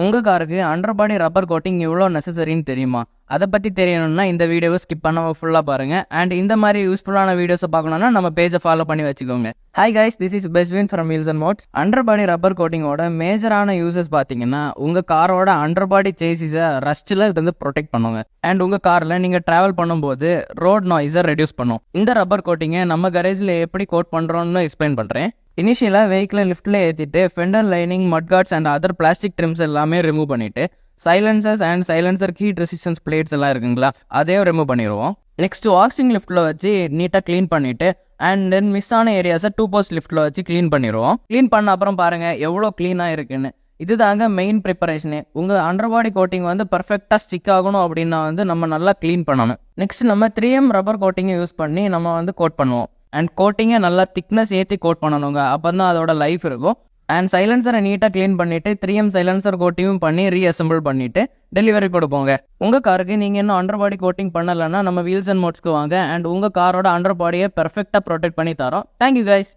உங்கள் காருக்கு under body rubber coating எவ்வளோ நெசசரின்னு தெரியுமா? அதை பற்றி தெரியணும்னா இந்த வீடியோவை ஸ்கிப் பண்ணாமல் ஃபுல்லாக பாருங்கள். அண்ட் இந்த மாதிரி யூஸ்ஃபுல்லான வீடியோஸை பார்க்கணுன்னா நம்ம பேஜை ஃபாலோ பண்ணி வச்சுக்கோங்க. Hi guys, this is Bestwin from wheels and mods. Under body rubber கோட்டிங்கோட மேஜரான யூசஸ் பார்த்தீங்கன்னா உங்கள் காரோட அண்டர் பாடி சேசிஸை ரஸ்ட்டில் இருந்து ப்ரொடெக்ட் பண்ணுங்க. அண்ட் உங்கள் காரில் நீங்கள் ட்ராவல் பண்ணும்போது ரோட் நாய்ஸை ரெடியூஸ் பண்ணும். இந்த ரப்பர் கோட்டிங்கை நம்ம கரேஜில் எப்படி கோட் பண்ணுறோன்னு எக்ஸ்பிளைன் பண்ணுறேன். இனிஷியலாக வெஹிக்கிளை லிஃப்ட்டில் ஏற்றிட்டு fender lining, mudguards and other plastic trims எல்லாமே ரிமூவ் பண்ணிவிட்டு silencers and silencer heat resistance plates எல்லாம் இருக்குங்களா, அதையும் ரிமூவ் பண்ணிடுவோம். நெக்ஸ்ட் வாஷிங் லிஃப்ட்டில் வச்சு நீட்டாக க்ளீன் பண்ணிவிட்டு அண்ட் தென் மிஸ் ஆன ஏரியாஸை 2 போஸ்ட் லிஃப்ட்டில் வச்சு க்ளீன் பண்ணிடுவோம். க்ளீன் பண்ண அப்புறம் பாருங்கள் எவ்வளோ க்ளீனாக இருக்குன்னு. இதுதாங்க மெயின் ப்ரிப்பரேஷனே. உங்கள் அண்டர் பாடி கோட்டிங் பர்ஃபெக்டாக ஸ்டிக் ஆகணும் அப்படின்னா நம்ம நல்லா க்ளீன் பண்ணணும். நெக்ஸ்ட் நம்ம 3M ரப்பர் கோட்டிங்கை யூஸ் பண்ணி நம்ம கோட் பண்ணுவோம். அண்ட் கோட்டிங்கை நல்லா திக்னஸ் ஏற்றி கோட் பண்ணணுங்க, அப்போ தான் அதோட லைஃப் இருக்கும். அண்ட் சைலன்சரை நீட்டாக க்ளீன் பண்ணிவிட்டு 3M சைலன்சர் கோட்டிங்கும் பண்ணி ரீஅசம்பிள் பண்ணிவிட்டு டெலிவரி கொடுப்போங்க. உங்கள் காருக்கு நீங்கள் இன்னும் அண்டர் பாடி கோட்டிங் பண்ணலைன்னா நம்ம வீல்ஸ் அண்ட் மோட்ஸ்க்கு வாங்க. அண்ட் உங்கள் காரோட அண்டர் பாடியை பெர்ஃபெக்டாக ப்ரொடெக்ட் பண்ணி தரோம். Thank you guys.